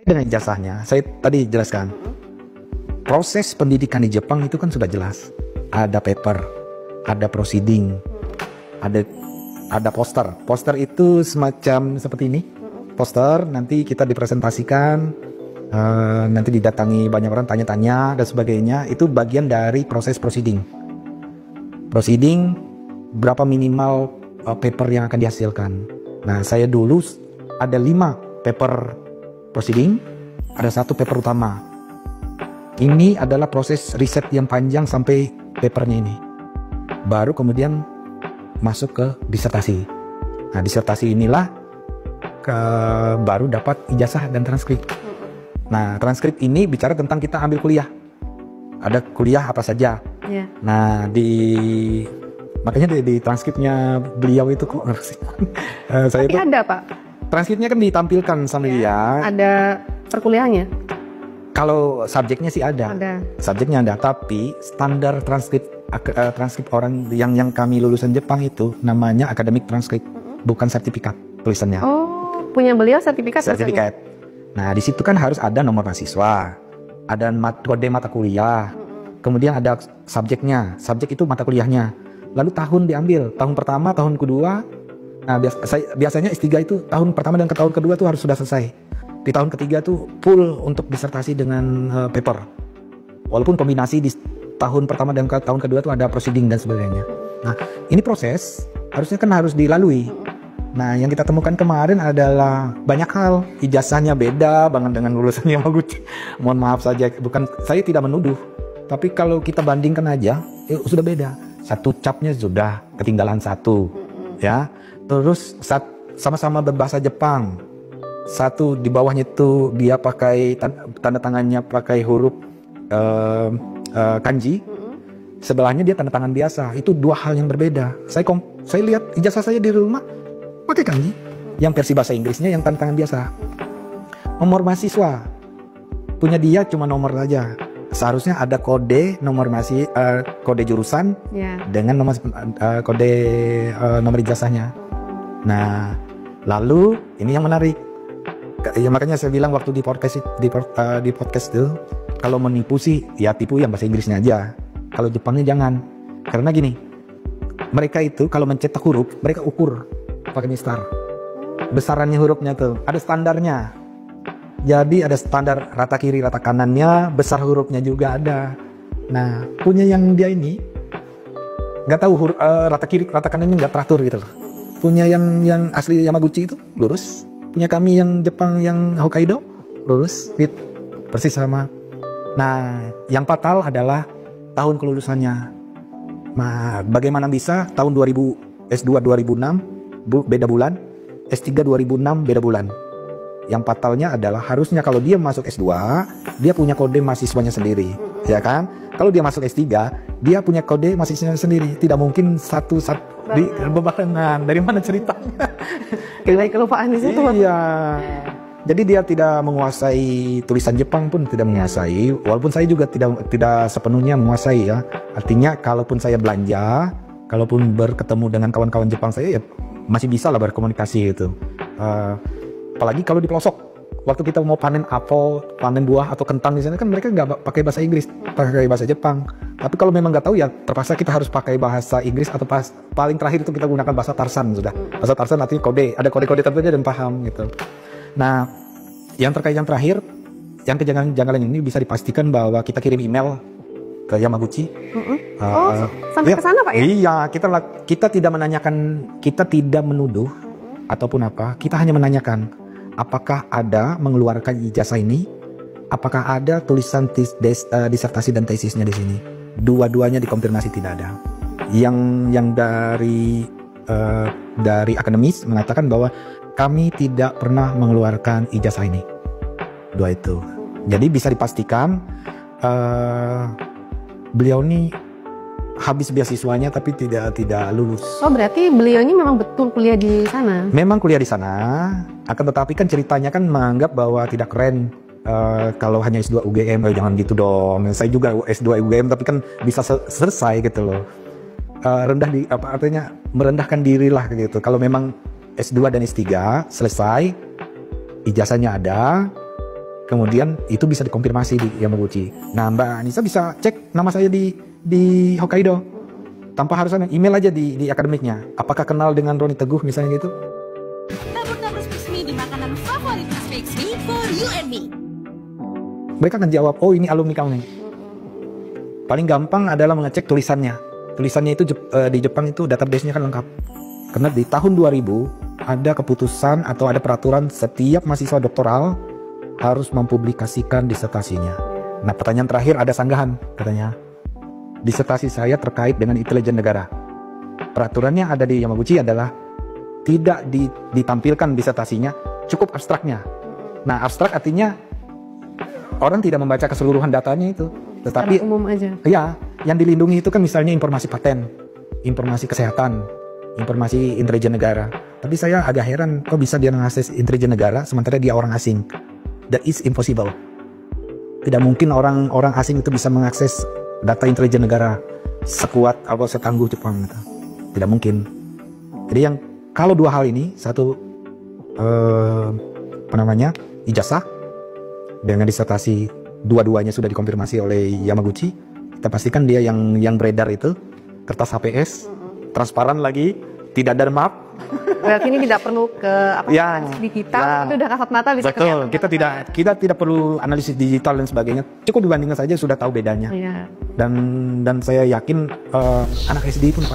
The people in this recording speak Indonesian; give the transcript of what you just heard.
Dengan ijazahnya, saya tadi jelaskan. Proses pendidikan di Jepang itu kan sudah jelas. Ada paper, ada proceeding, ada poster. Poster itu semacam seperti ini. Poster nanti kita dipresentasikan, nanti didatangi banyak orang tanya-tanya dan sebagainya. Itu bagian dari proses proceeding. Proceeding berapa minimal paper yang akan dihasilkan. Nah, saya dulu ada 5 paper proceeding, ada 1 paper utama. Ini adalah proses riset yang panjang sampai papernya ini. Baru kemudian masuk ke disertasi. Nah, disertasi inilah baru dapat ijazah dan transkrip. Nah, transkrip ini bicara tentang kita ambil kuliah. Ada kuliah apa saja. Yeah. Nah, makanya di transkripnya beliau itu kok saya Tapi ada Pak? Transkripnya kan ditampilkan sama dia. Ada perkuliahannya? Kalau subjeknya sih ada. Subjeknya ada, tapi standar transkrip orang yang kami lulusan Jepang itu namanya academic transcript, bukan sertifikat tulisannya. Oh, punya beliau sertifikat? Sertifikat. Nah, di situ kan harus ada nomor mahasiswa, ada kode mata kuliah, kemudian ada subjeknya, subjek itu mata kuliahnya. Lalu tahun diambil, tahun pertama, tahun kedua. Nah, biasanya S3 itu tahun pertama dan tahun kedua tuh harus sudah selesai. Di tahun ketiga tuh full untuk disertasi dengan paper. Walaupun kombinasi di tahun pertama dan tahun kedua tuh ada proceeding dan sebagainya. Nah, ini proses harusnya kan harus dilalui. Nah, yang kita temukan kemarin adalah banyak hal. Ijazahnya beda banget dengan lulusan Yamaguchi. Mohon maaf saja, saya tidak menuduh. Tapi kalau kita bandingkan aja, sudah beda. Satu capnya sudah ketinggalan satu, ya. Terus sama-sama berbahasa Jepang. Satu di bawahnya itu dia pakai tanda tangannya pakai huruf kanji. Sebelahnya dia tanda tangan biasa. Itu 2 hal yang berbeda. Saya lihat ijazah saya di rumah pakai kanji. Yang versi bahasa Inggrisnya yang tanda tangan biasa. Nomor mahasiswa punya dia cuma nomor saja. Seharusnya ada kode nomor kode jurusan dengan kode nomor ijazahnya. Nah, lalu ini yang menarik. Ya, makanya saya bilang waktu di podcast itu, kalau menipu sih ya tipu yang bahasa Inggrisnya aja. Kalau Jepangnya jangan. Karena gini, mereka itu kalau mencetak huruf, mereka ukur pakai mistar. Besarannya hurufnya tuh ada standarnya. Jadi ada standar rata kiri, rata kanannya, besar hurufnya juga ada. Nah, punya yang dia ini nggak tahu rata kiri, rata kanannya nggak teratur gitu loh. Punya yang asli Yamaguchi itu lurus. Punya kami yang Jepang yang Hokkaido lurus, fit, persis sama. Nah, yang fatal adalah tahun kelulusannya. Nah, bagaimana bisa tahun 2000 S2 2006 beda bulan, S3 2006 beda bulan. Yang fatalnya adalah harusnya kalau dia masuk S2, dia punya kode mahasiswanya sendiri, ya kan? Kalau dia masuk S3, dia punya kode mahasiswanya sendiri. Tidak mungkin satu di berbarengan. Dari mana ceritanya? Kelupaan di situ. Iya. Jadi dia tidak menguasai tulisan Jepang pun tidak menguasai. Walaupun saya juga tidak sepenuhnya menguasai ya. Artinya kalaupun saya belanja, kalaupun berketemu dengan kawan-kawan Jepang saya ya masih bisa lah berkomunikasi gitu. Apalagi kalau di pelosok, waktu kita mau panen apel, panen buah atau kentang di sana kan mereka nggak pakai bahasa Inggris, pakai bahasa Jepang. Tapi kalau memang nggak tahu ya terpaksa kita harus pakai bahasa Inggris atau paling terakhir itu kita gunakan bahasa Tarsan sudah. Bahasa Tarsan artinya kode, ada kode-kode tertentu dan paham gitu. Nah, yang terkait yang terakhir, yang kejanggalan ini bisa dipastikan bahwa kita kirim email ke Yamaguchi. Sampai ke sana Pak ya? Iya, kita tidak menanyakan, kita tidak menuduh ataupun apa, kita hanya menanyakan apakah ada mengeluarkan ijazah ini, apakah ada tulisan disertasi dan tesisnya di sini. Dua-duanya dikonfirmasi tidak ada. Yang dari akademis mengatakan bahwa kami tidak pernah mengeluarkan ijazah ini. 2 itu. Jadi bisa dipastikan beliau ini habis beasiswanya tapi tidak lulus. Oh, berarti beliau ini memang betul kuliah di sana? Memang kuliah di sana, akan tetapi kan ceritanya kan menganggap bahwa tidak keren kalau hanya S2 UGM. Jangan gitu dong. Saya juga S2 UGM tapi kan bisa selesai gitu loh. Artinya merendahkan diri lah gitu. Kalau memang S2 dan S3 selesai, ijazahnya ada, kemudian itu bisa dikonfirmasi di Yamaguchi. Nah, Mbak Anissa bisa cek nama saya di Hokkaido tanpa harus ada email aja di akademiknya. Apakah kenal dengan Roni Teguh misalnya gitu? Tabur-tabur Fix Me di makanan favorit Fix Me for you and me. Mereka akan jawab, oh ini alumni kamu nih. Paling gampang adalah mengecek tulisannya. Tulisannya itu di Jepang itu database-nya kan lengkap. Karena di tahun 2000 ada keputusan atau ada peraturan setiap mahasiswa doktoral harus mempublikasikan disertasinya. Nah, pertanyaan terakhir ada sanggahan katanya. Disertasi saya terkait dengan intelijen negara. Peraturannya ada di Yamaguchi adalah tidak ditampilkan disertasinya, cukup abstraknya. Nah, abstrak artinya orang tidak membaca keseluruhan datanya itu, tetapi Secara umum aja. ya, yang dilindungi itu kan misalnya informasi paten, informasi kesehatan, informasi intelijen negara. Tapi saya agak heran kok bisa dia mengakses intelijen negara sementara dia orang asing. That is impossible. Tidak mungkin orang asing itu bisa mengakses data intelijen negara sekuat atau setangguh Jepang. Tidak mungkin. Jadi yang kalau dua hal ini, satu ijazah dengan disertasi dua-duanya sudah dikonfirmasi oleh Yamaguchi, kita pastikan dia yang beredar itu kertas HPS, transparan lagi, tidak ada map. Berarti ini tidak perlu ke digital, itu udah kasat mata bisa betul. kelihatan. Kita tidak perlu analisis digital dan sebagainya. Cukup dibandingkan saja sudah tahu bedanya. Iya. Dan saya yakin anak SD pun